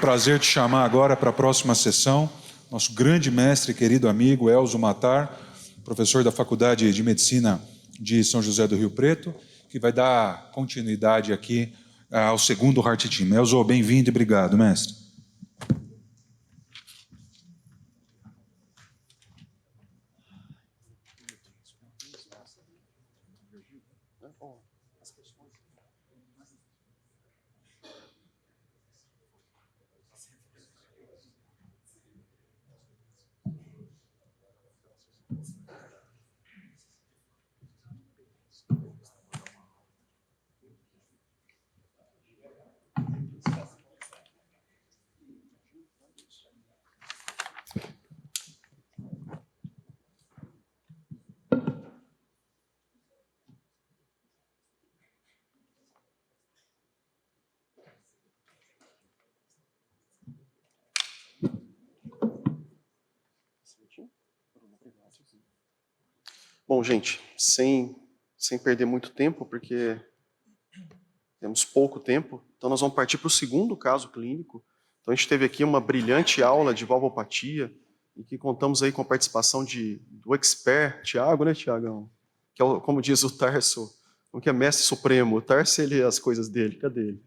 prazer te chamar agora para a próxima sessão. Nosso grande mestre e querido amigo Elzo Matar, professor da Faculdade de Medicina de São José do Rio Preto, que vai dar continuidade aqui ao segundo Heart Team. Elzo, bem-vindo e obrigado, mestre. Bom, gente, sem perder muito tempo, porque temos pouco tempo, então nós vamos partir para o segundo caso clínico. Então a gente teve aqui uma brilhante aula de valvopatia, em que contamos aí com a participação do expert, Tiago, né, Tiagão? Que é, como diz o Tarso, que é mestre supremo. O Tarso, as coisas dele, cadê ele?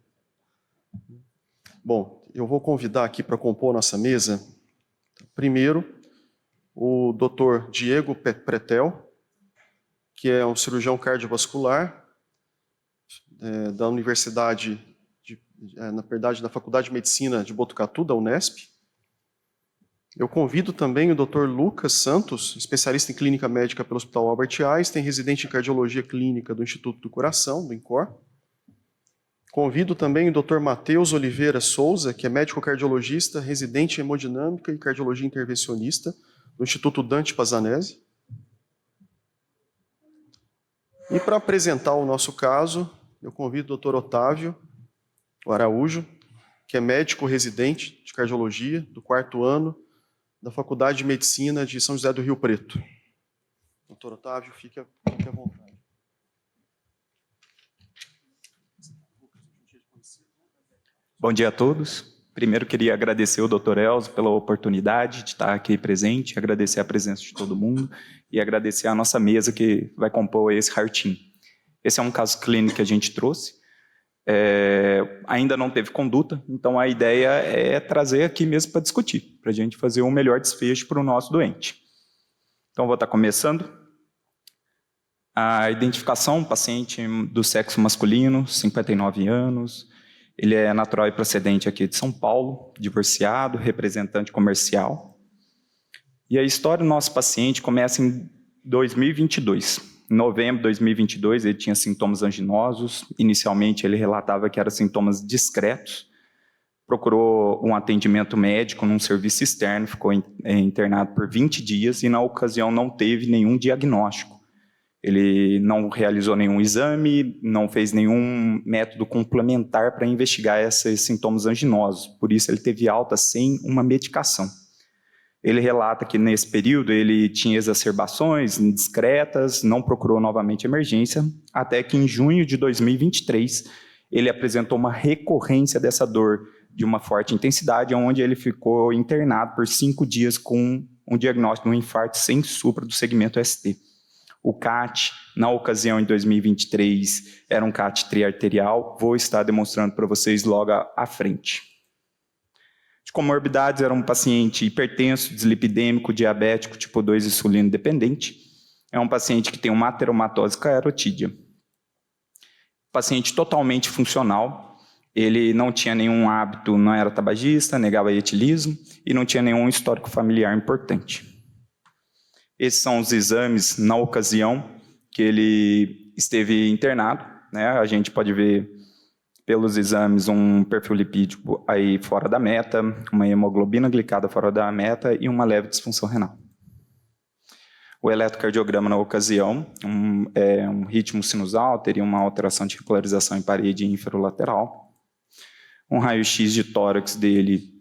Bom, eu vou convidar aqui para compor nossa mesa, primeiro, o Dr. Diego Pretel, que é um cirurgião cardiovascular da Universidade, na verdade, da Faculdade de Medicina de Botucatu, da Unesp. Eu convido também o Dr. Lucas Santos, especialista em clínica médica pelo Hospital Albert Einstein, residente em cardiologia clínica do Instituto do Coração, do INCOR. Convido também o Dr. Matheus Oliveira Souza, que é médico cardiologista, residente em hemodinâmica e cardiologia intervencionista do Instituto Dante Pazanese. E para apresentar o nosso caso, eu convido o Dr. Otávio Araújo, que é médico residente de cardiologia do 4º ano da Faculdade de Medicina de São José do Rio Preto. Dr. Otávio, fique à vontade. Bom dia a todos. Primeiro queria agradecer ao Dr. Elzo pela oportunidade de estar aqui presente, agradecer a presença de todo mundo e agradecer a nossa mesa que vai compor esse Heart Team. Esse é um caso clínico que a gente trouxe. Ainda não teve conduta, então a ideia é trazer aqui mesmo para discutir, para a gente fazer um melhor desfecho para o nosso doente. Então vou estar começando. A identificação, paciente do sexo masculino, 59 anos, ele é natural e procedente aqui de São Paulo, divorciado, representante comercial. E a história do nosso paciente começa em 2022. Em novembro de 2022, ele tinha sintomas anginosos. Inicialmente, ele relatava que eram sintomas discretos. Procurou um atendimento médico num serviço externo, ficou internado por 20 dias e, na ocasião, não teve nenhum diagnóstico. Ele não realizou nenhum exame, não fez nenhum método complementar para investigar esses sintomas anginosos. Por isso, ele teve alta sem uma medicação. Ele relata que, nesse período, ele tinha exacerbações indiscretas, não procurou novamente emergência, até que, em junho de 2023, ele apresentou uma recorrência dessa dor de uma forte intensidade, onde ele ficou internado por 5 dias com um diagnóstico de um infarto sem supra do segmento ST. O CAT, na ocasião, em 2023, era um CAT triarterial. Vou estar demonstrando para vocês logo à frente. De comorbidades, era um paciente hipertenso, dislipidêmico, diabético, tipo 2 insulino dependente. É um paciente que tem uma ateromatose carotídea. Paciente totalmente funcional. Ele não tinha nenhum hábito, não era tabagista, negava etilismo e não tinha nenhum histórico familiar importante. Esses são os exames na ocasião que ele esteve internado, né? A gente pode ver pelos exames um perfil lipídico aí fora da meta, uma hemoglobina glicada fora da meta e uma leve disfunção renal. O eletrocardiograma na ocasião, um ritmo sinusal, teria uma alteração de repolarização em parede inferolateral. Um raio-x de tórax dele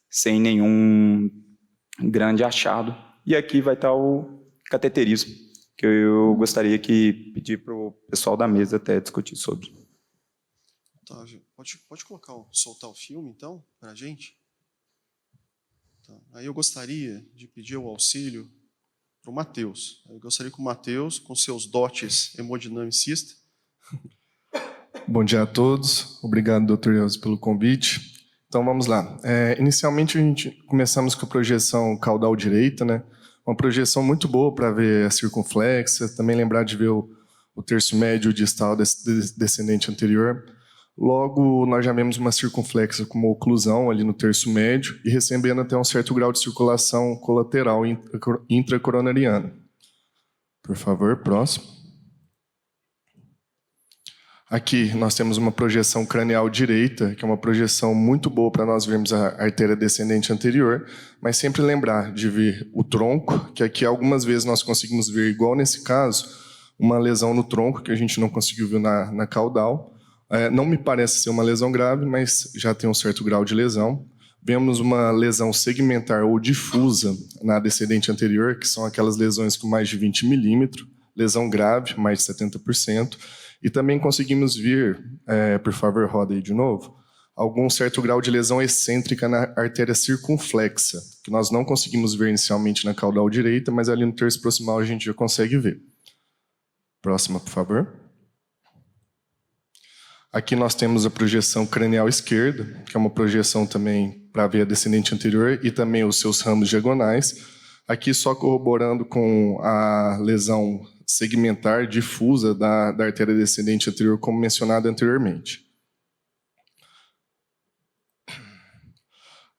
sem nenhum grande achado. E aqui vai estar o cateterismo, que eu gostaria que pedir para o pessoal da mesa até discutir sobre. Otávio, pode soltar o filme, então, para a gente? Tá. Aí eu gostaria de pedir o auxílio para o Matheus. Eu gostaria que o Matheus, com seus dotes hemodinamicistas... Bom dia a todos. Obrigado, Dr. Elzo, pelo convite. Então, vamos lá. Inicialmente, a gente começamos com a projeção caudal direita, né? Uma projeção muito boa para ver a circunflexa, também lembrar de ver o terço médio distal descendente anterior. Logo, nós já vemos uma circunflexa com uma oclusão ali no terço médio e recebendo até um certo grau de circulação colateral intracoronariana. Por favor, próximo. Aqui nós temos uma projeção cranial direita, que é uma projeção muito boa para nós vermos a artéria descendente anterior, mas sempre lembrar de ver o tronco, que aqui algumas vezes nós conseguimos ver, igual nesse caso, uma lesão no tronco, que a gente não conseguiu ver na caudal. Não me parece ser uma lesão grave, mas já tem um certo grau de lesão. Vemos uma lesão segmentar ou difusa na descendente anterior, que são aquelas lesões com mais de 20 milímetros, lesão grave, mais de 70%. E também conseguimos ver, por favor, roda aí de novo, algum certo grau de lesão excêntrica na artéria circunflexa, que nós não conseguimos ver inicialmente na caudal direita, mas ali no terço proximal a gente já consegue ver. Próxima, por favor. Aqui nós temos a projeção cranial esquerda, que é uma projeção também para ver a descendente anterior e também os seus ramos diagonais. Aqui só corroborando com a lesão segmentar difusa da artéria descendente anterior, como mencionado anteriormente.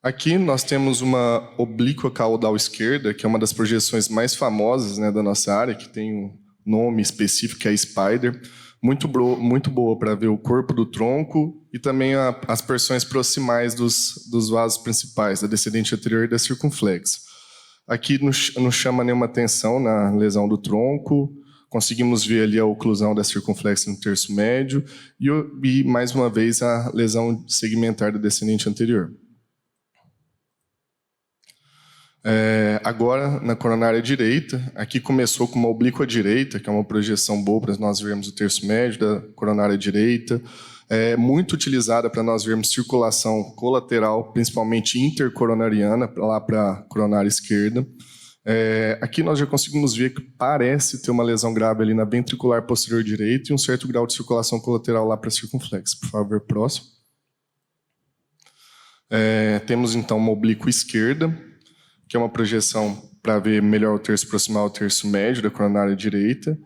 Aqui nós temos uma oblíqua caudal esquerda, que é uma das projeções mais famosas, né, da nossa área, que tem um nome específico, que é Spider. Muito boa para ver o corpo do tronco e também as porções proximais dos vasos principais, da descendente anterior e da circunflexa. Aqui não chama nenhuma atenção na lesão do tronco, conseguimos ver ali a oclusão da circunflexa no terço médio e mais uma vez, a lesão segmentar da descendente anterior. Agora, na coronária direita, aqui começou com uma oblíqua direita, que é uma projeção boa para nós vermos o terço médio da coronária direita, muito utilizada para nós vermos circulação colateral, principalmente intercoronariana, lá para a coronária esquerda. Aqui nós já conseguimos ver que parece ter uma lesão grave ali na ventricular posterior direita e um certo grau de circulação colateral lá para a circunflexa. Por favor, próximo. Temos então uma oblíqua esquerda, que é uma projeção para ver melhor o terço proximal e o terço médio da coronária direita.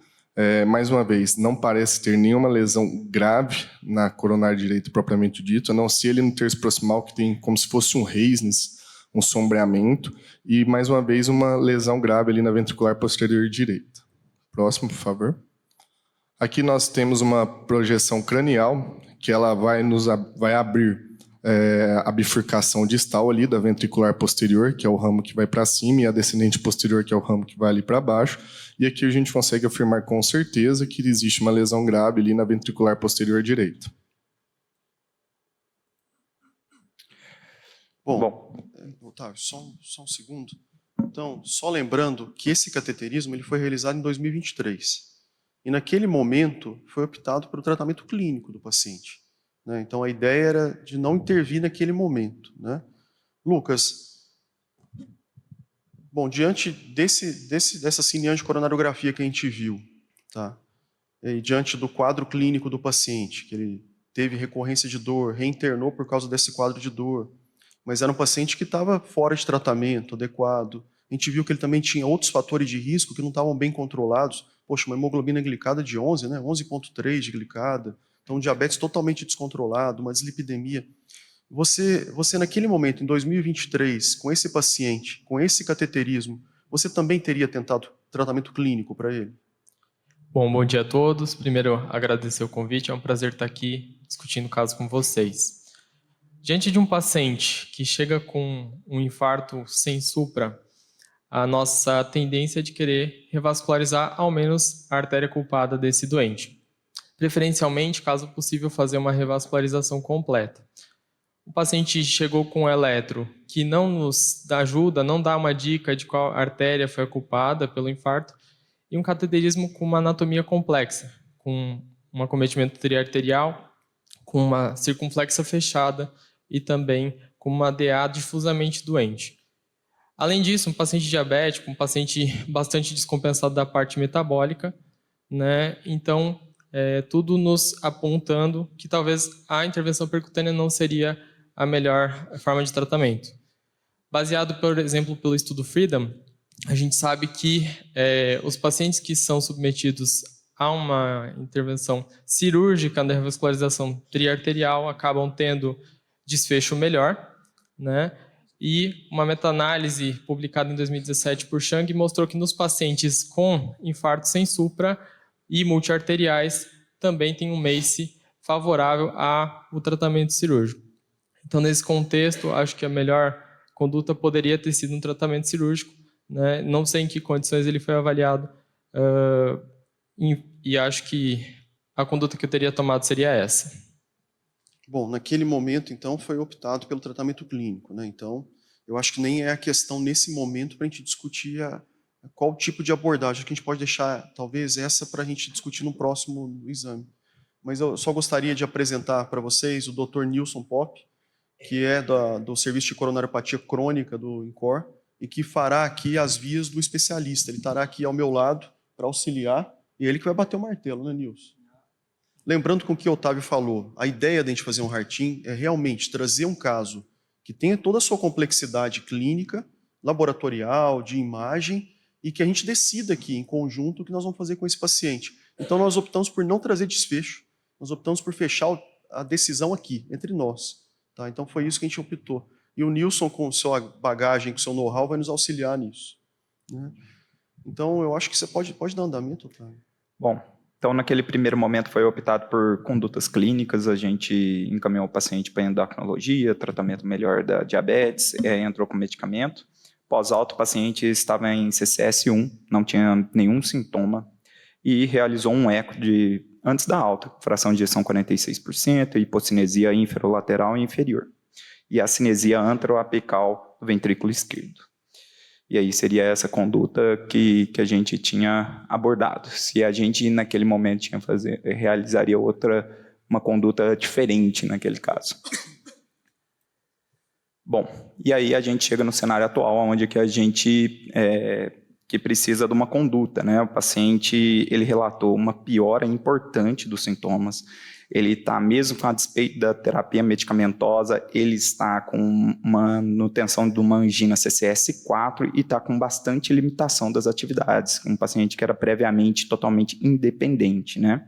Mais uma vez, não parece ter nenhuma lesão grave na coronária direita propriamente dito, a não ser ali no terço proximal, que tem como se fosse um Reisnes, um sombreamento, e mais uma vez uma lesão grave ali na ventricular posterior direita. Próximo, por favor. Aqui nós temos uma projeção cranial, que ela vai abrir a bifurcação distal ali da ventricular posterior, que é o ramo que vai para cima, e a descendente posterior, que é o ramo que vai ali para baixo. E aqui a gente consegue afirmar com certeza que existe uma lesão grave ali na ventricular posterior direita. Bom, Otávio, só um segundo. Então, só lembrando que esse cateterismo ele foi realizado em 2023. E naquele momento foi optado pelo tratamento clínico do paciente. Né? Então, a ideia era de não intervir naquele momento. Né? Lucas, bom, diante dessa cineangiocoronariografia que a gente viu, tá? E diante do quadro clínico do paciente, que ele teve recorrência de dor, reinternou por causa desse quadro de dor, mas era um paciente que estava fora de tratamento adequado. A gente viu que ele também tinha outros fatores de risco que não estavam bem controlados. Poxa, uma hemoglobina glicada de 11, né? 11,3 de glicada. Então, um diabetes totalmente descontrolado, uma dislipidemia. Você naquele momento, em 2023, com esse paciente, com esse cateterismo, você também teria tentado tratamento clínico para ele? Bom dia a todos. Primeiro, agradecer o convite. É um prazer estar aqui discutindo o caso com vocês. Diante de um paciente que chega com um infarto sem supra, a nossa tendência é de querer revascularizar ao menos a artéria culpada desse doente. Preferencialmente, caso possível, fazer uma revascularização completa. O paciente chegou com um eletro que não nos ajuda, não dá uma dica de qual artéria foi culpada pelo infarto, e um cateterismo com uma anatomia complexa, com um acometimento triarterial, com uma circunflexa fechada e também com uma DA difusamente doente. Além disso, um paciente diabético, um paciente bastante descompensado da parte metabólica, né? Então, tudo nos apontando que talvez a intervenção percutânea não seria a melhor forma de tratamento. Baseado, por exemplo, pelo estudo Freedom, a gente sabe que os pacientes que são submetidos a uma intervenção cirúrgica na revascularização triarterial acabam tendo desfecho melhor, né? E uma meta-análise publicada em 2017 por Chang mostrou que nos pacientes com infarto sem supra e multiarteriais também tem um MACE favorável ao tratamento cirúrgico. Então, nesse contexto, acho que a melhor conduta poderia ter sido um tratamento cirúrgico, né? Não sei em que condições ele foi avaliado, e acho que a conduta que eu teria tomado seria essa. Bom, naquele momento, então, foi optado pelo tratamento clínico, né? Então, eu acho que nem é a questão nesse momento para a gente discutir qual tipo de abordagem. Acho que a gente pode deixar, talvez, essa para a gente discutir no próximo exame. Mas eu só gostaria de apresentar para vocês o Dr. Nilson Pop, que é do Serviço de Coronariopatia Crônica do INCOR, e que fará aqui as vias do especialista. Ele estará aqui ao meu lado para auxiliar, e ele que vai bater o martelo, né, Nilson? Lembrando com o que o Otávio falou, a ideia de a gente fazer um heart-team é realmente trazer um caso que tenha toda a sua complexidade clínica, laboratorial, de imagem, e que a gente decida aqui em conjunto o que nós vamos fazer com esse paciente. Então nós optamos por não trazer desfecho, nós optamos por fechar a decisão aqui, entre nós. Tá? Então foi isso que a gente optou. E o Nilson, com sua bagagem, com seu know-how, vai nos auxiliar nisso. Né? Então eu acho que você pode dar andamento, Otávio. Bom, então naquele primeiro momento foi optado por condutas clínicas, a gente encaminhou o paciente para endocrinologia, tratamento melhor da diabetes, entrou com medicamento. Pós-alta, o paciente estava em CCS1, não tinha nenhum sintoma, e realizou um eco antes da alta, fração de ejeção 46%, hipocinesia inferolateral e inferior, e a cinesia anteroapical do ventrículo esquerdo. E aí seria essa conduta que a gente tinha abordado. Se a gente, naquele momento, realizaria uma conduta diferente naquele caso. Bom, e aí a gente chega no cenário atual, onde que a gente que precisa de uma conduta, né? O paciente, ele relatou uma piora importante dos sintomas, ele está, mesmo com a despeito da terapia medicamentosa, ele está com uma manutenção de uma angina CCS4 e está com bastante limitação das atividades, um paciente que era previamente totalmente independente, né?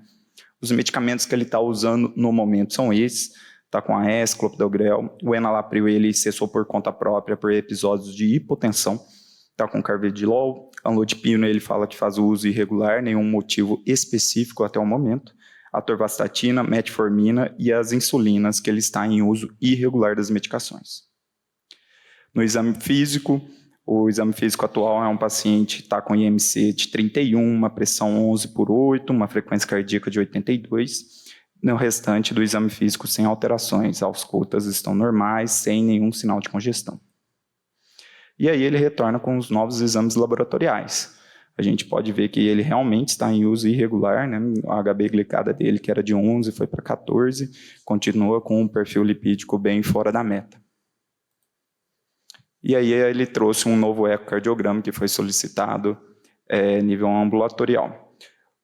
Os medicamentos que ele está usando no momento são esses, está com a AES, clopidogrel, o enalapril ele cessou por conta própria por episódios de hipotensão, está com carvedilol, amlodipino ele fala que faz o uso irregular, nenhum motivo específico até o momento, atorvastatina, metformina e as insulinas que ele está em uso irregular das medicações. No exame físico, o exame físico atual é um paciente que está com IMC de 31, uma pressão 11/8, uma frequência cardíaca de 82, no restante do exame físico sem alterações, as auscultas estão normais, sem nenhum sinal de congestão. E aí ele retorna com os novos exames laboratoriais. A gente pode ver que ele realmente está em uso irregular, né? A HB glicada dele, que era de 11, foi para 14, continua com um perfil lipídico bem fora da meta. E aí ele trouxe um novo ecocardiograma que foi solicitado nível ambulatorial.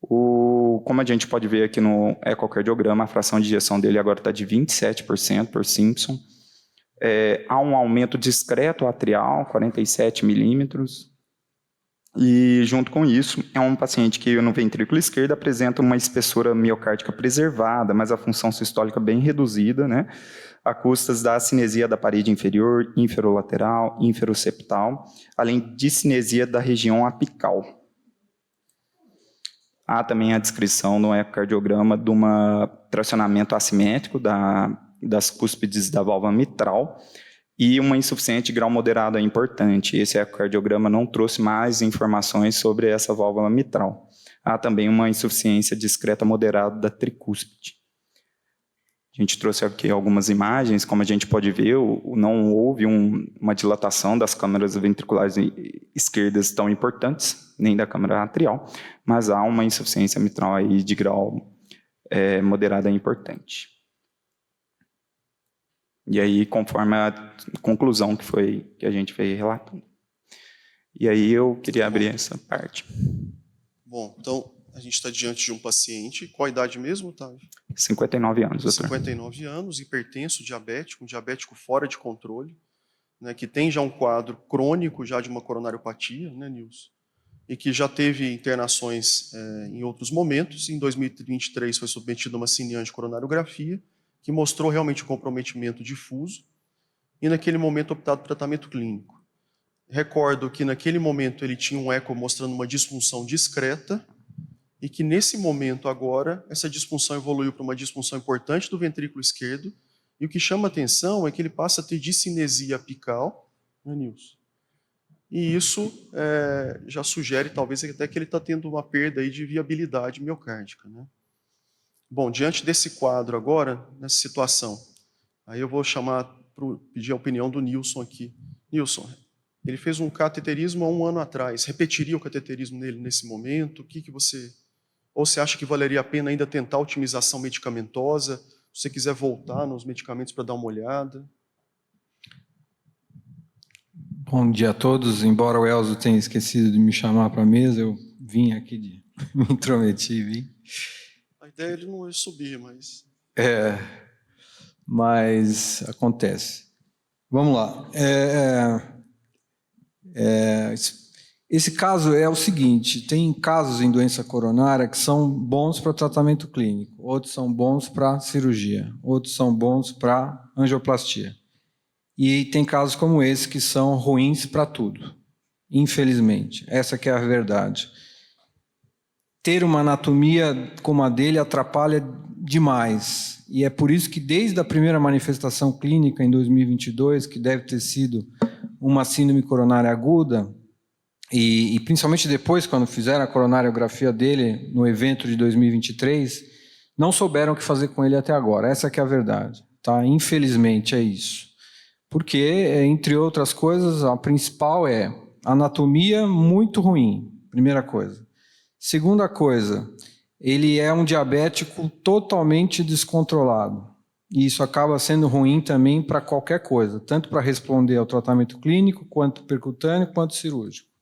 Como a gente pode ver aqui no ecocardiograma, a fração de ejeção dele agora está de 27% por Simpson. Há um aumento discreto atrial, 47 milímetros. E, junto com isso, é um paciente que no ventrículo esquerdo apresenta uma espessura miocárdica preservada, mas a função sistólica bem reduzida, né? A custas da cinesia da parede inferior, inferolateral, inferoseptal, além de cinesia da região apical. Há também a descrição no ecocardiograma de um tracionamento assimétrico das cúspides da válvula mitral, e uma insuficiência de grau moderado é importante. Esse ecocardiograma não trouxe mais informações sobre essa válvula mitral. Há também uma insuficiência discreta moderada da tricúspide. A gente trouxe aqui algumas imagens, como a gente pode ver, não houve uma dilatação das câmaras ventriculares esquerdas tão importantes, nem da câmara atrial, mas há uma insuficiência mitral aí de grau moderado importante. E aí, conforme a conclusão que a gente veio relatando. E aí eu queria abrir essa parte. Bom, então a gente está diante de um paciente, qual a idade mesmo, Otávio? 59 anos, doutor. 59 anos, hipertenso, diabético, um diabético fora de controle, né, que tem já um quadro crônico já de uma coronariopatia, né, Nilson? E que já teve internações em outros momentos. Em 2023 foi submetido a uma cineangiocoronariografia, que mostrou realmente um comprometimento difuso, e naquele momento optado por tratamento clínico. Recordo que naquele momento ele tinha um eco mostrando uma disfunção discreta, e que nesse momento agora, essa disfunção evoluiu para uma disfunção importante do ventrículo esquerdo, e o que chama atenção é que ele passa a ter discinesia apical, né, Nilson? E isso já sugere, talvez, até que ele está tendo uma perda aí de viabilidade miocárdica, né? Bom, diante desse quadro agora, nessa situação, aí eu vou pedir a opinião do Nilson aqui. Nilson, ele fez um cateterismo há 1 ano atrás, repetiria o cateterismo nele nesse momento? O que você... Ou você acha que valeria a pena ainda tentar a otimização medicamentosa? Se você quiser voltar nos medicamentos para dar uma olhada. Bom dia a todos. Embora o Elzo tenha esquecido de me chamar para a mesa, eu vim aqui, me intrometi e vim. A ideia é ele não subir, mas... Mas acontece. Vamos lá. Esse caso é o seguinte, tem casos em doença coronária que são bons para tratamento clínico, outros são bons para cirurgia, outros são bons para angioplastia. E tem casos como esse que são ruins para tudo, infelizmente. Essa que é a verdade. Ter uma anatomia como a dele atrapalha demais. E é por isso que desde a primeira manifestação clínica em 2022, que deve ter sido uma síndrome coronária aguda, e principalmente depois, quando fizeram a coronariografia dele no evento de 2023, não souberam o que fazer com ele até agora. Essa que é a verdade. Tá? Infelizmente é isso. Porque, entre outras coisas, a principal é anatomia muito ruim, primeira coisa. Segunda coisa, ele é um diabético totalmente descontrolado. E isso acaba sendo ruim também para qualquer coisa, tanto para responder ao tratamento clínico, quanto percutâneo, quanto cirúrgico.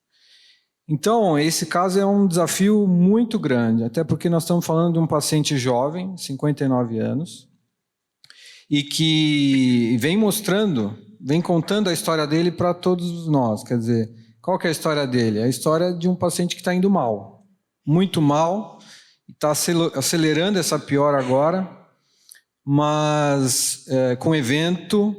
Então, esse caso é um desafio muito grande, até porque nós estamos falando de um paciente jovem, 59 anos, e que vem contando a história dele para todos nós. Quer dizer, qual que é a história dele? A história de um paciente que está indo mal, muito mal, está acelerando essa piora agora, mas com evento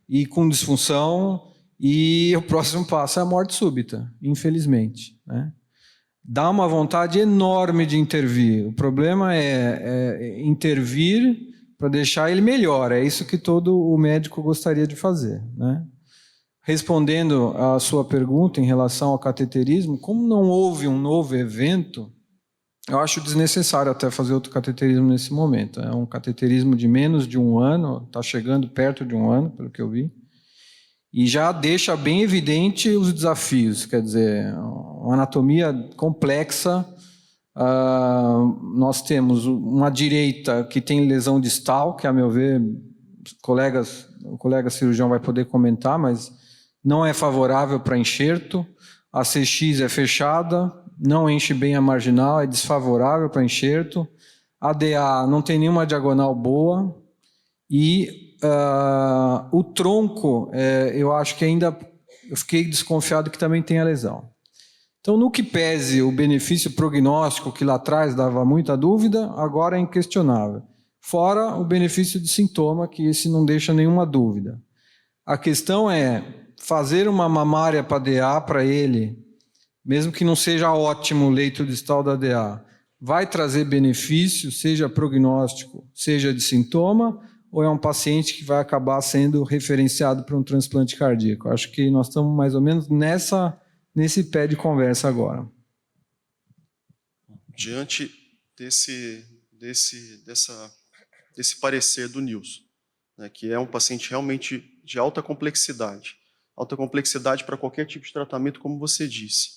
e com disfunção, e o próximo passo é a morte súbita, infelizmente, né? Dá uma vontade enorme de intervir. O problema é intervir para deixar ele melhor. É isso que todo o médico gostaria de fazer, né? Respondendo à sua pergunta em relação ao cateterismo, como não houve um novo evento, eu acho desnecessário até fazer outro cateterismo nesse momento. É um cateterismo de menos de 1 ano, está chegando perto de 1 ano, pelo que eu vi, e já deixa bem evidente os desafios, quer dizer, uma anatomia complexa. Nós temos uma direita que tem lesão distal, que, a meu ver, o colega cirurgião vai poder comentar, mas não é favorável para enxerto. A CX é fechada, não enche bem a marginal, é desfavorável para enxerto. A DA não tem nenhuma diagonal boa. E o tronco, eu acho que ainda... Eu fiquei desconfiado que também tem a lesão. Então, no que pese o benefício prognóstico, que lá atrás dava muita dúvida, agora é inquestionável. Fora o benefício de sintoma, que esse não deixa nenhuma dúvida. A questão é fazer uma mamária para DA para ele, mesmo que não seja ótimo o leito distal da DA, vai trazer benefício, seja prognóstico, seja de sintoma, ou é um paciente que vai acabar sendo referenciado para um transplante cardíaco? Acho que nós estamos mais ou menos nesse pé de conversa agora. Diante desse parecer do Nilson, né, que é um paciente realmente de alta complexidade para qualquer tipo de tratamento, como você disse,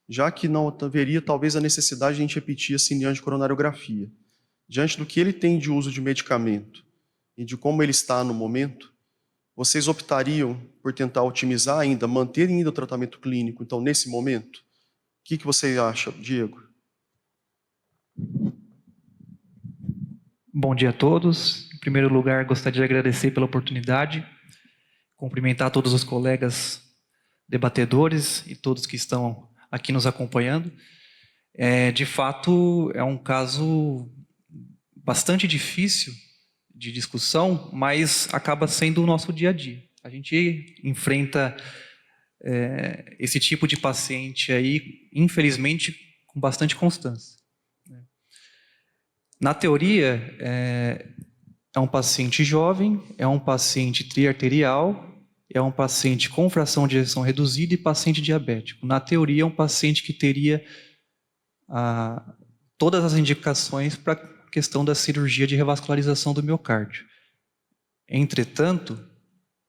já que não haveria talvez a necessidade de a gente repetir a cineangiocoronariografia, diante do que ele tem de uso de medicamento e de como ele está no momento, vocês optariam por tentar otimizar ainda, manter ainda o tratamento clínico, então, nesse momento? O que você acha, Diego? Bom dia a todos. Em primeiro lugar, gostaria de agradecer pela oportunidade, cumprimentar todos os colegas debatedores e todos que estão aqui nos acompanhando. De fato, é um caso bastante difícil de discussão, mas acaba sendo o nosso dia a dia. A gente enfrenta esse tipo de paciente aí, infelizmente, com bastante constância. Na teoria, é um paciente jovem, é um paciente triarterial, é um paciente com fração de ejeção reduzida e paciente diabético. Na teoria, é um paciente que teria todas as indicações para a questão da cirurgia de revascularização do miocárdio. Entretanto,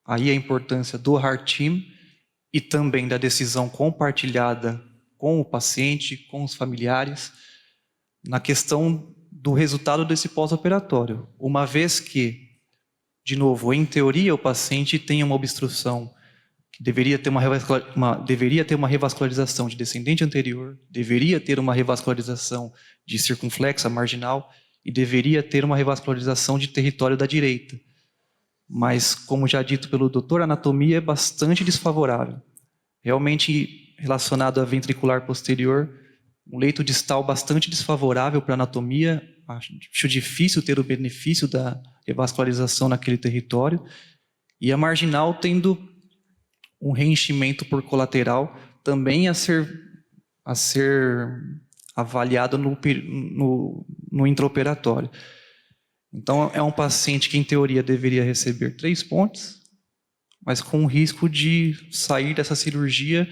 aí a importância do Heart Team e também da decisão compartilhada com o paciente, com os familiares, na questão do resultado desse pós-operatório. Uma vez que, de novo, em teoria, o paciente tem uma obstrução que deveria ter uma revascularização de descendente anterior, deveria ter uma revascularização de circunflexa marginal e deveria ter uma revascularização de território da direita. Mas, como já dito pelo doutor, a anatomia é bastante desfavorável. Realmente, relacionado à ventricular posterior, um leito distal bastante desfavorável para a anatomia. Acho difícil ter o benefício da revascularização naquele território. E a marginal tendo um reenchimento por colateral também a ser avaliado no intraoperatório. Então, é um paciente que, em teoria, deveria receber 3 pontes, mas com o risco de sair dessa cirurgia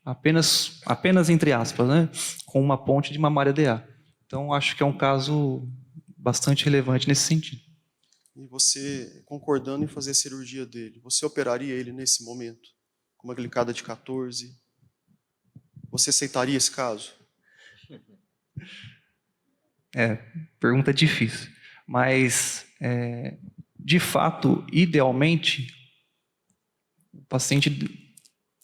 apenas entre aspas, né, com uma ponte de mamária DA. Então, acho que é um caso bastante relevante nesse sentido. E você, concordando em fazer a cirurgia dele, você operaria ele nesse momento, com uma glicada de 14? Você aceitaria esse caso? Pergunta difícil. Mas, de fato, idealmente, o paciente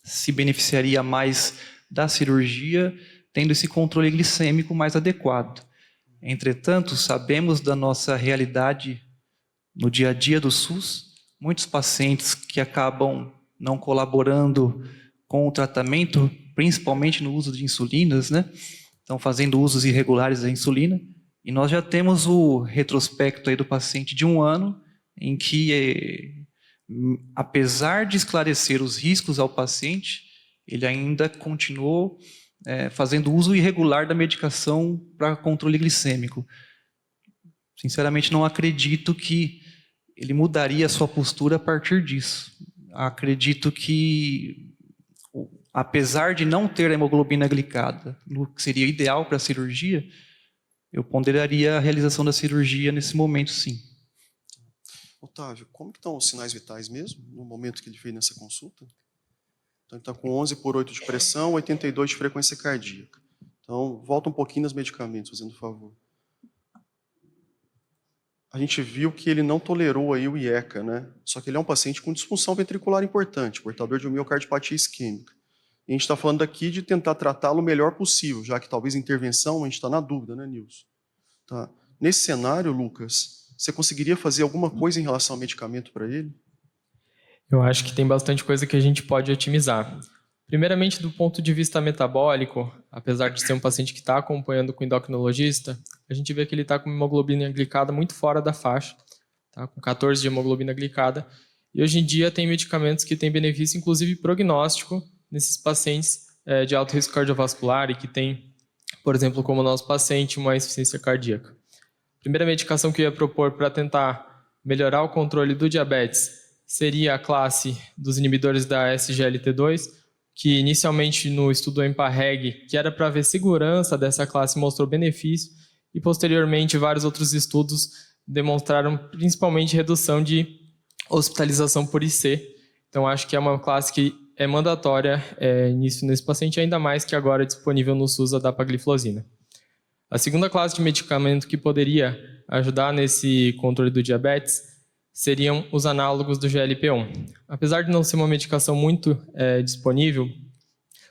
se beneficiaria mais da cirurgia, tendo esse controle glicêmico mais adequado. Entretanto, sabemos da nossa realidade no dia a dia do SUS, muitos pacientes que acabam não colaborando com o tratamento, principalmente no uso de insulinas, né? Estão fazendo usos irregulares da insulina, e nós já temos o retrospecto aí do paciente de 1 ano, em que apesar de esclarecer os riscos ao paciente, ele ainda continuou fazendo uso irregular da medicação para controle glicêmico. Sinceramente, não acredito que ele mudaria a sua postura a partir disso. Acredito que, apesar de não ter a hemoglobina glicada, no que seria ideal para a cirurgia, eu ponderaria a realização da cirurgia nesse momento, sim. Otávio, como que estão os sinais vitais mesmo, no momento que ele fez nessa consulta? Então, ele está com 11/8 de pressão, 82 de frequência cardíaca. Então, volta um pouquinho nos medicamentos, fazendo favor. A gente viu que ele não tolerou aí o IECA, né? Só que ele é um paciente com disfunção ventricular importante, portador de uma miocardiopatia isquêmica. E a gente está falando aqui de tentar tratá-lo o melhor possível, já que talvez intervenção, a gente está na dúvida, né, Nilson? Tá. Nesse cenário, Lucas, você conseguiria fazer alguma coisa em relação ao medicamento para ele? Eu acho que tem bastante coisa que a gente pode otimizar. Primeiramente, do ponto de vista metabólico, apesar de ser um paciente que está acompanhando com o endocrinologista, a gente vê que ele está com hemoglobina glicada muito fora da faixa, tá? Com 14 de hemoglobina glicada. E hoje em dia tem medicamentos que têm benefício, inclusive prognóstico, nesses pacientes de alto risco cardiovascular e que tem, por exemplo, como nosso paciente, uma insuficiência cardíaca. A primeira medicação que eu ia propor para tentar melhorar o controle do diabetes seria a classe dos inibidores da SGLT2, que inicialmente no estudo EMPA-REG, que era para ver segurança dessa classe, mostrou benefício, e posteriormente vários outros estudos demonstraram principalmente redução de hospitalização por IC. Então acho que é uma classe que é mandatória início nesse paciente, ainda mais que agora é disponível no SUS a dapagliflozina. A segunda classe de medicamento que poderia ajudar nesse controle do diabetes seriam os análogos do GLP-1. Apesar de não ser uma medicação muito disponível,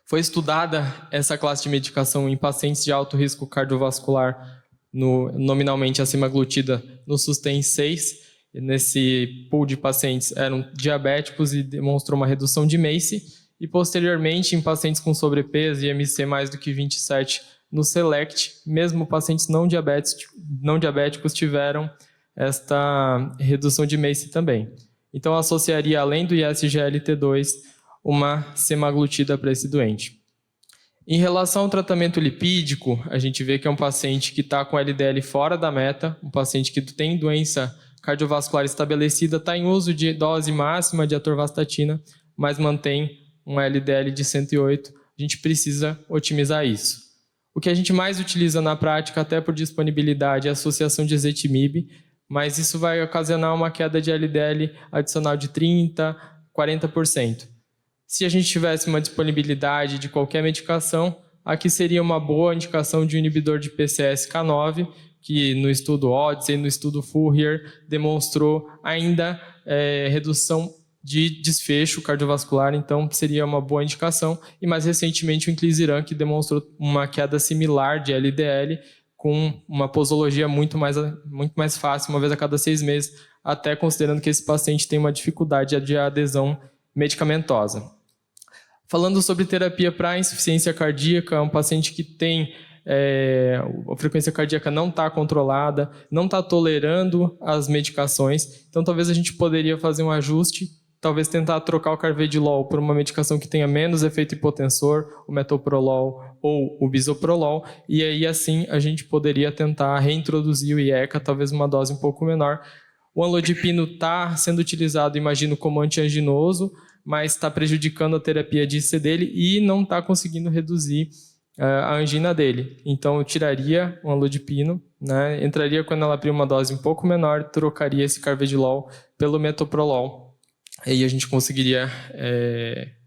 foi estudada essa classe de medicação em pacientes de alto risco cardiovascular, nominalmente a semaglutida no SUSTEM 6. Nesse pool de pacientes eram diabéticos e demonstrou uma redução de MACE. E posteriormente, em pacientes com sobrepeso e IMC mais do que 27 no SELECT, mesmo pacientes não diabéticos tiveram esta redução de MACE também. Então, associaria, além do ISGLT2, uma semaglutida para esse doente. Em relação ao tratamento lipídico, a gente vê que é um paciente que está com LDL fora da meta, um paciente que tem doença cardiovascular estabelecida, está em uso de dose máxima de atorvastatina, mas mantém um LDL de 108. A gente precisa otimizar isso. O que a gente mais utiliza na prática, até por disponibilidade, é a associação de ezetimibe, mas isso vai ocasionar uma queda de LDL adicional de 30%, 40%. Se a gente tivesse uma disponibilidade de qualquer medicação, aqui seria uma boa indicação de um inibidor de PCSK9, que no estudo Odyssey, no estudo Fourier, demonstrou ainda redução de desfecho cardiovascular, então seria uma boa indicação. E mais recentemente o inclisiran, que demonstrou uma queda similar de LDL, com uma posologia muito mais fácil, uma vez a cada 6 meses, até considerando que esse paciente tem uma dificuldade de adesão medicamentosa. Falando sobre terapia para insuficiência cardíaca, um paciente que tem a frequência cardíaca não está controlada, não está tolerando as medicações, então talvez a gente poderia fazer um ajuste, talvez tentar trocar o carvedilol por uma medicação que tenha menos efeito hipotensor, o metoprolol ou o bisoprolol, e aí assim a gente poderia tentar reintroduzir o IECA, talvez uma dose um pouco menor. O amlodipino está sendo utilizado, imagino, como antianginoso, mas está prejudicando a terapia de IC dele e não está conseguindo reduzir a angina dele. Então eu tiraria o amlodipino, né, entraria com a enalapril uma dose um pouco menor, trocaria esse carvedilol pelo metoprolol. Aí a gente conseguiria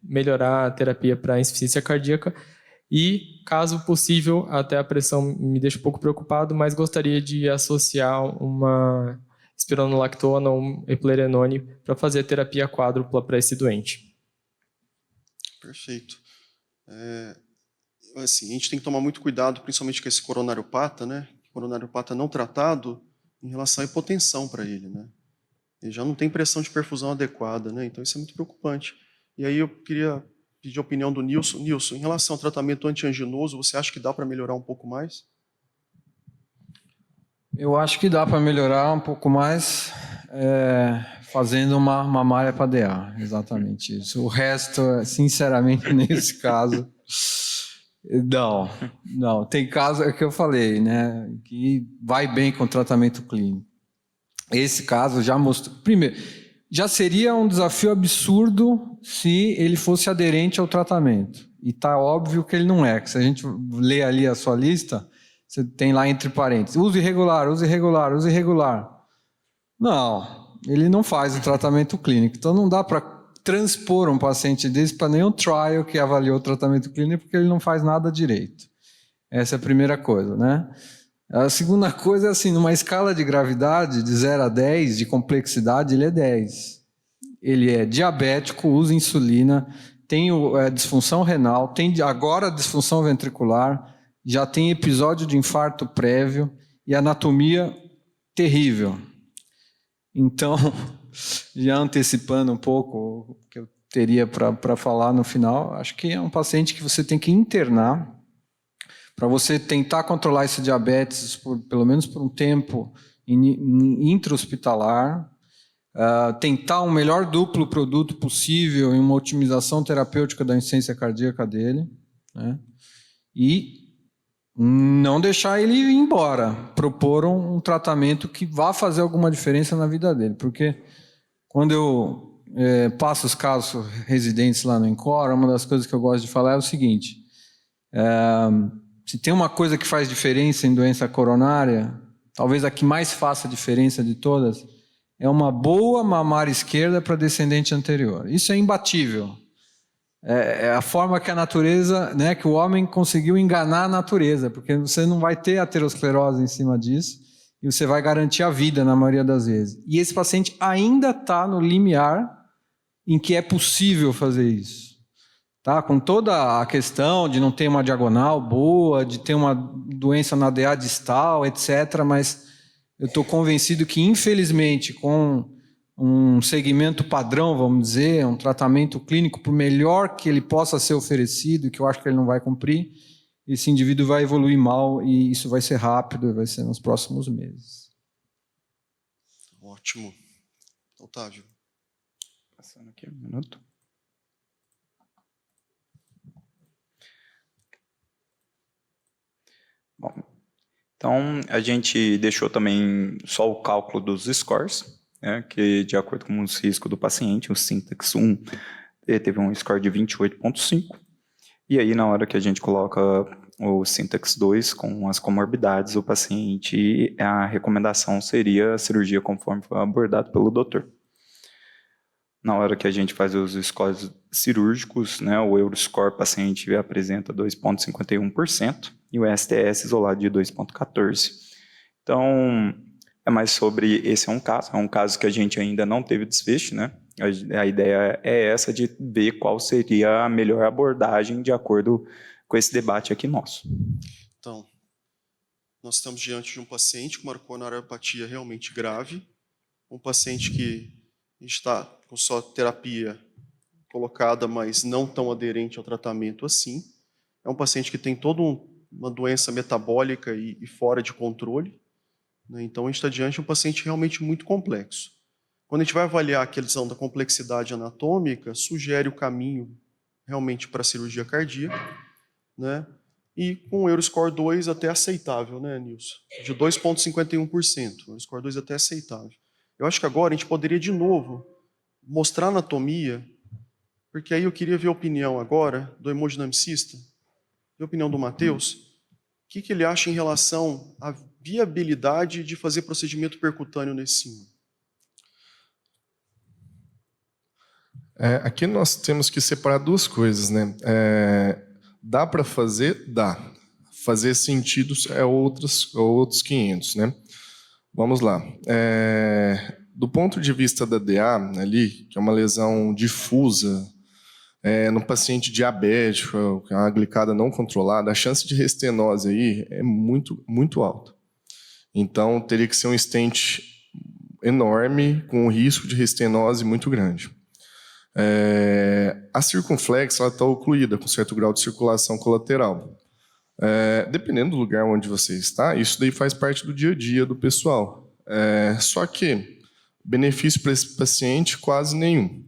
melhorar a terapia para insuficiência cardíaca e, caso possível, até a pressão me deixa um pouco preocupado, mas gostaria de associar uma espironolactona ou um eplerenone para fazer a terapia quádrupla para esse doente. Perfeito. Assim, a gente tem que tomar muito cuidado, principalmente com esse coronariopata, né? Coronariopata não tratado em relação à hipotensão para ele, né? Ele já não tem pressão de perfusão adequada, né? Então isso é muito preocupante. E aí eu queria pedir a opinião do Nilson. Nilson, em relação ao tratamento antianginoso, você acha que dá para melhorar um pouco mais? Eu acho que dá para melhorar um pouco mais fazendo uma malha para DA, exatamente isso. O resto, sinceramente, nesse caso, não. Tem caso, é que eu falei, né, que vai bem com o tratamento clínico. Esse caso já mostrou... Primeiro, já seria um desafio absurdo se ele fosse aderente ao tratamento. E está óbvio que ele não é. Que se a gente ler ali a sua lista, você tem lá entre parênteses, uso irregular. Não, ele não faz o tratamento clínico. Então não dá para transpor um paciente desse para nenhum trial que avaliou o tratamento clínico, porque ele não faz nada direito. Essa é a primeira coisa, né? A segunda coisa é assim, numa escala de gravidade de 0 a 10, de complexidade, ele é 10. Ele é diabético, usa insulina, tem disfunção renal, tem agora disfunção ventricular, já tem episódio de infarto prévio e anatomia terrível. Então, já antecipando um pouco o que eu teria para falar no final, acho que é um paciente que você tem que internar para você tentar controlar esse diabetes, pelo menos por um tempo, intra-hospitalar, tentar um melhor duplo produto possível em uma otimização terapêutica da insuficiência cardíaca dele, né? E não deixar ele ir embora, propor um tratamento que vá fazer alguma diferença na vida dele, porque quando eu passo os casos residentes lá no INCOR, uma das coisas que eu gosto de falar é o seguinte: se tem uma coisa que faz diferença em doença coronária, talvez a que mais faça diferença de todas, é uma boa mamária esquerda para descendente anterior. Isso é imbatível. É a forma que a natureza, né, que o homem conseguiu enganar a natureza, porque você não vai ter aterosclerose em cima disso, e você vai garantir a vida na maioria das vezes. E esse paciente ainda está no limiar em que é possível fazer isso. Tá? Com toda a questão de não ter uma diagonal boa, de ter uma doença na DA distal, etc. Mas eu estou convencido que, infelizmente, com um segmento padrão, vamos dizer, um tratamento clínico, por melhor que ele possa ser oferecido, que eu acho que ele não vai cumprir, esse indivíduo vai evoluir mal e isso vai ser rápido, vai ser nos próximos meses. Ótimo. Otávio. Passando aqui um minuto. Bom, então a gente deixou também só o cálculo dos scores, né, que de acordo com os riscos do paciente, o Syntax 1 teve um score de 28,5, e aí na hora que a gente coloca o Syntax 2 com as comorbidades, o paciente, a recomendação seria a cirurgia conforme foi abordado pelo doutor. Na hora que a gente faz os scores cirúrgicos, né, o Euroscore paciente apresenta 2,51% e o STS isolado de 2,14%. Então, é mais sobre, esse é um caso que a gente ainda não teve desfecho, né? A ideia é essa de ver qual seria a melhor abordagem de acordo com esse debate aqui nosso. Então, nós estamos diante de um paciente com uma coronariopatia realmente grave, um paciente que está com sua terapia colocada, mas não tão aderente ao tratamento assim. É um paciente que tem toda uma doença metabólica e fora de controle, né? Então, a gente está diante de um paciente realmente muito complexo. Quando a gente vai avaliar a questão da complexidade anatômica, sugere o caminho realmente para a cirurgia cardíaca, né? E com o Euroscore 2 até aceitável, né, Nilson? De 2,51%. O Euroscore 2 até aceitável. Eu acho que agora a gente poderia, de novo, mostrar anatomia, porque aí eu queria ver a opinião agora do hemodinamicista, a opinião do Matheus, o que ele acha em relação à viabilidade de fazer procedimento percutâneo nesse símbolo. Aqui nós temos que separar duas coisas, né? Dá para fazer? Dá. Fazer sentido é outros 500, né? Vamos lá. Do ponto de vista da DA, ali, que é uma lesão difusa, no paciente diabético, com a glicada não controlada, a chance de restenose aí é muito, muito alta. Então, teria que ser um stent enorme, com um risco de restenose muito grande. A circunflexa está ocluída, com certo grau de circulação colateral. Dependendo do lugar onde você está, isso daí faz parte do dia a dia do pessoal. Só que benefício para esse paciente quase nenhum.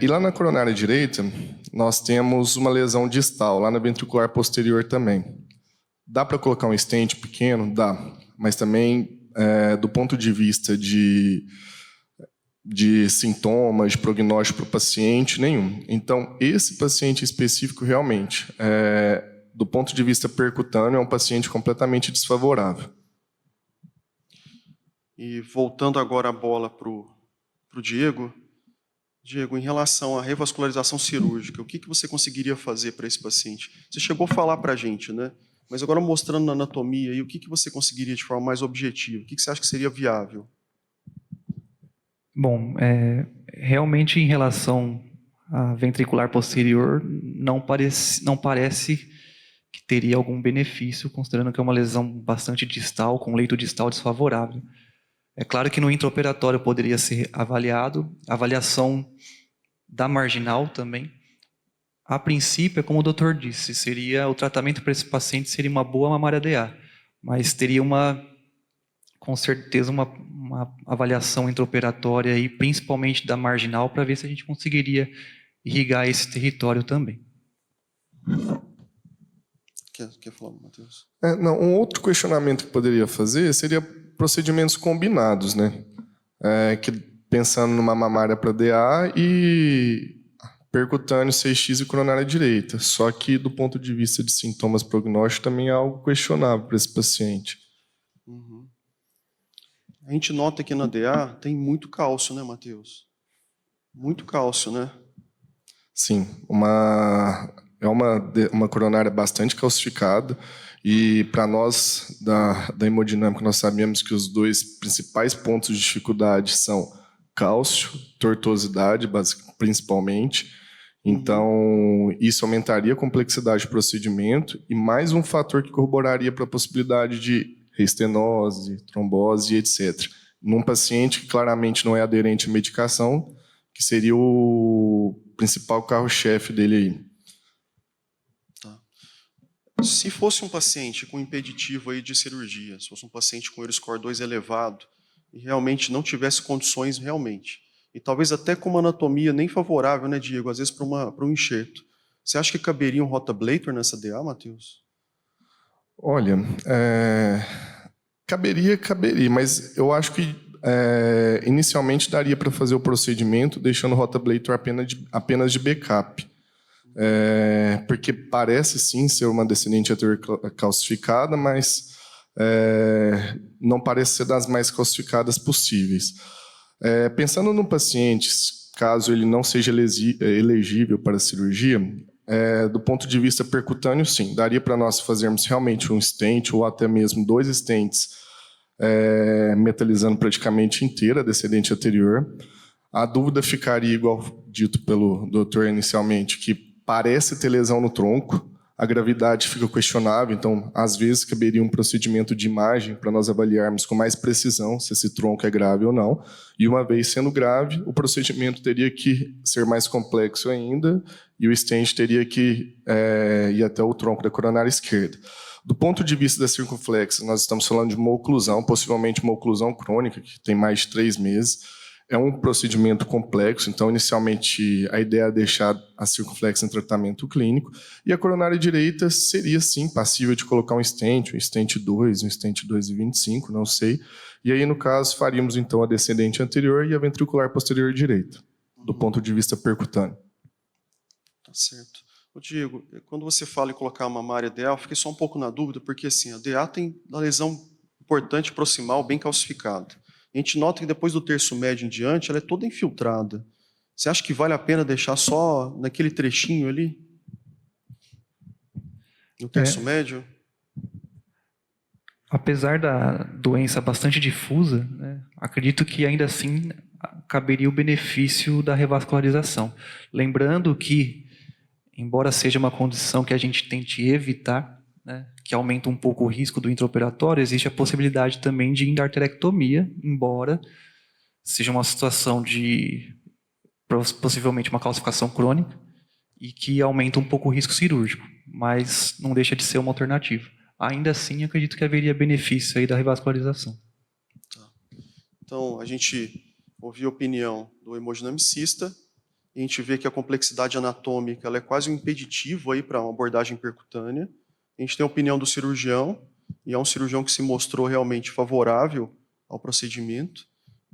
E lá na coronária direita, nós temos uma lesão distal, lá na ventricular posterior também. Dá para colocar um stent pequeno? Dá. Mas também, do ponto de vista de sintomas, de prognóstico para o paciente, nenhum. Então, esse paciente específico, realmente, do ponto de vista percutâneo, é um paciente completamente desfavorável. E voltando agora a bola para o Diego. Diego, em relação à revascularização cirúrgica, o que você conseguiria fazer para esse paciente? Você chegou a falar para a gente, né? Mas agora mostrando na anatomia, e o que você conseguiria de forma mais objetiva? O que você acha que seria viável? Bom, realmente em relação à ventricular posterior, não parece que teria algum benefício, considerando que é uma lesão bastante distal, com leito distal desfavorável. É claro que no intraoperatório poderia ser avaliado, avaliação da marginal também. A princípio, é como o doutor disse, o tratamento para esse paciente seria uma boa mamária DA, mas teria com certeza uma avaliação intraoperatória, aí, principalmente da marginal, para ver se a gente conseguiria irrigar esse território também. Quer falar, Matheus? Um outro questionamento que poderia fazer seria procedimentos combinados, né? Pensando numa mamária para DA e percutâneo 6x e coronária direita. Só que, do ponto de vista de sintomas prognósticos, também é algo questionável para esse paciente. Uhum. A gente nota que na DA tem muito cálcio, né, Matheus? Muito cálcio, né? Sim. É uma coronária bastante calcificada e, para nós, da hemodinâmica, nós sabemos que os dois principais pontos de dificuldade são cálcio, tortuosidade, principalmente. Então, isso aumentaria a complexidade do procedimento e mais um fator que corroboraria para a possibilidade de restenose, trombose, etc. Num paciente que claramente não é aderente à medicação, que seria o principal carro-chefe dele aí. Tá. Se fosse um paciente com impeditivo aí de cirurgia, se fosse um paciente com Euroscore 2 elevado e realmente não tivesse condições realmente, e talvez até com uma anatomia nem favorável, né, Diego, às vezes para um enxerto, você acha que caberia um rotablator nessa DA, Matheus? Olha, caberia, mas eu acho que inicialmente daria para fazer o procedimento deixando o rotablator apenas de backup. Porque parece sim ser uma descendente anterior calcificada, mas não parece ser das mais calcificadas possíveis. Pensando no paciente, caso ele não seja elegível para a cirurgia, do ponto de vista percutâneo, sim, daria para nós fazermos realmente um stent ou até mesmo 2 stents metalizando praticamente inteira a descendente anterior. A dúvida ficaria, igual dito pelo doutor inicialmente, que parece ter lesão no tronco, a gravidade fica questionável, então, às vezes, caberia um procedimento de imagem para nós avaliarmos com mais precisão se esse tronco é grave ou não. E, uma vez sendo grave, o procedimento teria que ser mais complexo ainda e o stent teria que ir até o tronco da coronária esquerda. Do ponto de vista da circunflexa, nós estamos falando de uma oclusão, possivelmente uma oclusão crônica, que tem mais de 3 meses. É um procedimento complexo, então, inicialmente, a ideia é deixar a circunflexa em tratamento clínico, e a coronária direita seria, sim, passível de colocar um stent 2, um stent 2,25, não sei, e aí, no caso, faríamos, então, a descendente anterior e a ventricular posterior direita, do ponto de vista percutâneo. Tá certo. Ô, Diego, quando você fala em colocar uma mamária DA, eu fiquei só um pouco na dúvida, porque, assim, a DA tem uma lesão importante proximal bem calcificada. A gente nota que depois do terço médio em diante, ela é toda infiltrada. Você acha que vale a pena deixar só naquele trechinho ali? No terço médio? Apesar da doença bastante difusa, né, acredito que ainda assim caberia o benefício da revascularização. Lembrando que, embora seja uma condição que a gente tente evitar, né, que aumenta um pouco o risco do intraoperatório, existe a possibilidade também de endarterectomia, embora seja uma situação de possivelmente uma calcificação crônica e que aumenta um pouco o risco cirúrgico, mas não deixa de ser uma alternativa. Ainda assim, acredito que haveria benefício aí da revascularização. Tá. Então, a gente ouviu a opinião do hemodinamicista, e a gente vê que a complexidade anatômica ela é quase um impeditivo aí para uma abordagem percutânea. A gente tem a opinião do cirurgião, e é um cirurgião que se mostrou realmente favorável ao procedimento.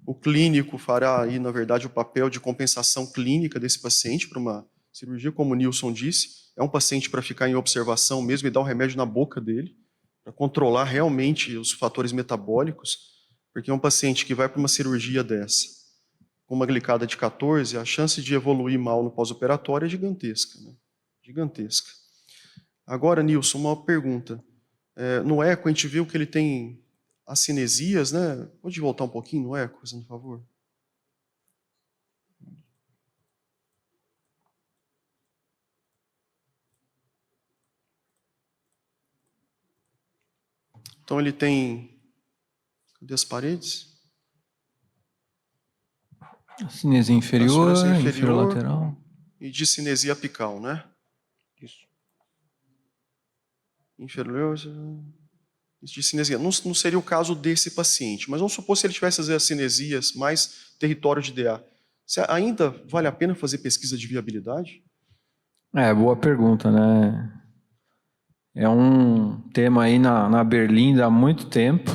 O clínico fará aí, na verdade, o papel de compensação clínica desse paciente para uma cirurgia, como o Nilson disse. É um paciente para ficar em observação mesmo e dar um remédio na boca dele, para controlar realmente os fatores metabólicos, porque é um paciente que vai para uma cirurgia dessa, com uma glicada de 14, a chance de evoluir mal no pós-operatório é gigantesca, né? Gigantesca. Agora, Nilson, uma pergunta. No eco, a gente viu que ele tem acinesias, né? Pode voltar um pouquinho no eco, fazendo um favor? Então, ele tem... Cadê as paredes? Cinesia inferior, inferior lateral. E de cinesia apical, né? Isso. Inferior, de cinesia. Não seria o caso desse paciente, mas vamos supor se ele tivesse as cinesias mais território de DA. Ainda vale a pena fazer pesquisa de viabilidade? Boa pergunta, né? É um tema aí na Berlinda há muito tempo.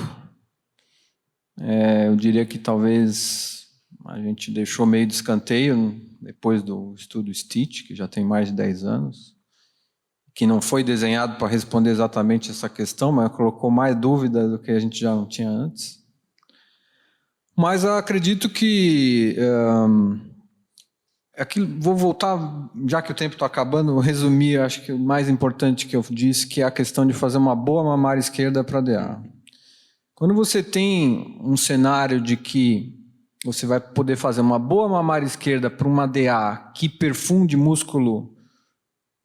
Eu diria que talvez a gente deixou meio de escanteio depois do estudo STITCH, que já tem mais de 10 anos, que não foi desenhado para responder exatamente essa questão, mas colocou mais dúvida do que a gente já não tinha antes. Mas eu acredito que Vou voltar, já que o tempo está acabando, vou resumir, acho que o mais importante que eu disse, que é a questão de fazer uma boa mamária esquerda para DA. Quando você tem um cenário de que você vai poder fazer uma boa mamária esquerda para uma DA que perfunde músculo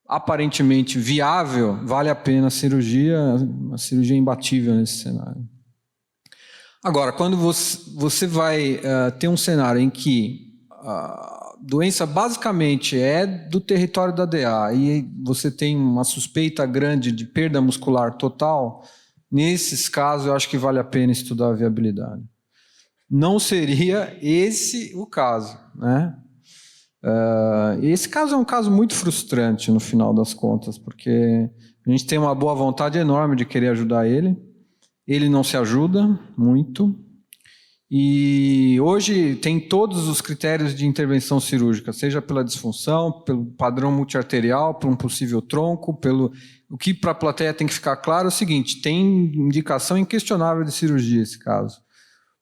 aparentemente viável, vale a pena a cirurgia é imbatível nesse cenário. Agora, quando você vai ter um cenário em que a doença basicamente é do território da DA e você tem uma suspeita grande de perda muscular total, nesses casos eu acho que vale a pena estudar a viabilidade. Não seria esse o caso, né? Esse caso é um caso muito frustrante no final das contas, porque a gente tem uma boa vontade enorme de querer ajudar ele não se ajuda muito, e hoje tem todos os critérios de intervenção cirúrgica, seja pela disfunção, pelo padrão multiarterial, por um possível tronco, o que para a plateia tem que ficar claro é o seguinte, tem indicação inquestionável de cirurgia esse caso,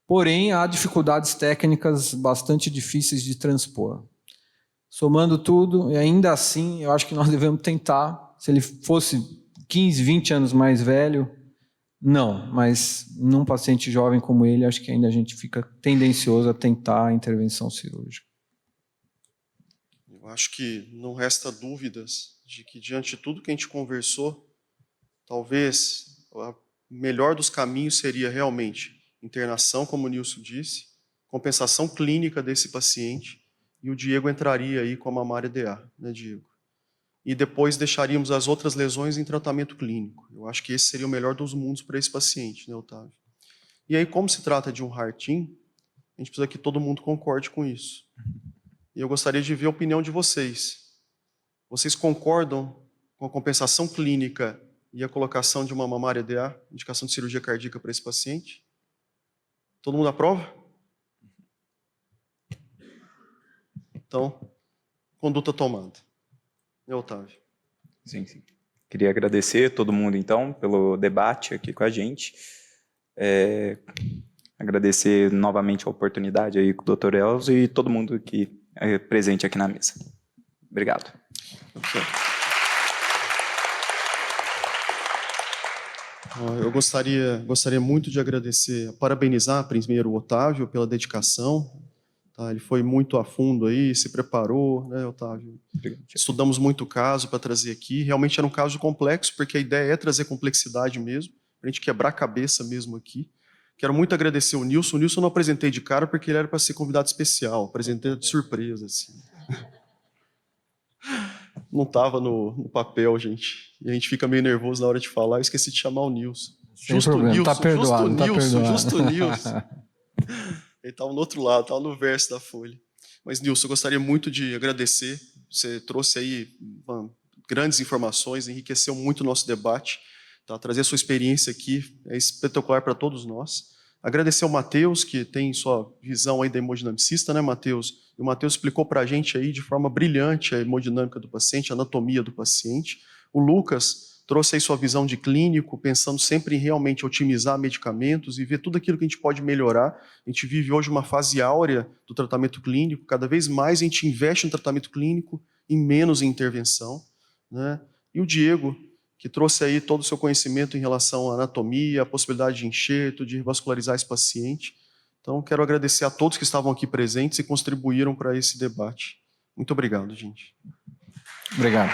porém há dificuldades técnicas bastante difíceis de transpor. Somando tudo, e ainda assim, eu acho que nós devemos tentar, se ele fosse 15, 20 anos mais velho, não, mas num paciente jovem como ele, acho que ainda a gente fica tendencioso a tentar a intervenção cirúrgica. Eu acho que não resta dúvidas de que, diante de tudo que a gente conversou, talvez o melhor dos caminhos seria realmente internação, como o Nilson disse, compensação clínica desse paciente, e o Diego entraria aí com a mamária DA, né, Diego? E depois deixaríamos as outras lesões em tratamento clínico. Eu acho que esse seria o melhor dos mundos para esse paciente, né, Otávio? E aí, como se trata de um heart-in, a gente precisa que todo mundo concorde com isso. E eu gostaria de ver a opinião de vocês. Vocês concordam com a compensação clínica e a colocação de uma mamária DA, indicação de cirurgia cardíaca para esse paciente? Todo mundo aprova? Então, conduta tomada. É, Otávio. Sim, sim. Queria agradecer todo mundo, então, pelo debate aqui com a gente. Agradecer novamente a oportunidade aí com o Dr. Elzo e todo mundo que é presente aqui na mesa. Obrigado. Eu gostaria muito de agradecer, parabenizar primeiro o Otávio pela dedicação. Tá, ele foi muito a fundo aí, se preparou, né, Otávio? Estudamos muito o caso para trazer aqui. Realmente era um caso complexo, porque a ideia é trazer complexidade mesmo, para a gente quebrar a cabeça mesmo aqui. Quero muito agradecer o Nilson. O Nilson eu não apresentei de cara porque ele era para ser convidado especial. Apresentei de surpresa, assim. Não estava no papel, gente. E a gente fica meio nervoso na hora de falar. Eu esqueci de chamar o Nilson. Sem problema, Nilson, tá perdoado, Justo Nilson. Ele estava no outro lado, estava no verso da folha. Mas, Nilson, eu gostaria muito de agradecer. Você trouxe aí grandes informações, enriqueceu muito o nosso debate. Tá? Trazer a sua experiência aqui é espetacular para todos nós. Agradecer ao Matheus, que tem sua visão aí da hemodinamicista, né, Matheus? E o Matheus explicou para a gente aí de forma brilhante a hemodinâmica do paciente, a anatomia do paciente. O Lucas trouxe aí sua visão de clínico, pensando sempre em realmente otimizar medicamentos e ver tudo aquilo que a gente pode melhorar. A gente vive hoje uma fase áurea do tratamento clínico, cada vez mais a gente investe no tratamento clínico e menos em intervenção, né? E o Diego, que trouxe aí todo o seu conhecimento em relação à anatomia, a possibilidade de enxerto, de revascularizar esse paciente. Então, quero agradecer a todos que estavam aqui presentes e contribuíram para esse debate. Muito obrigado, gente. Obrigado.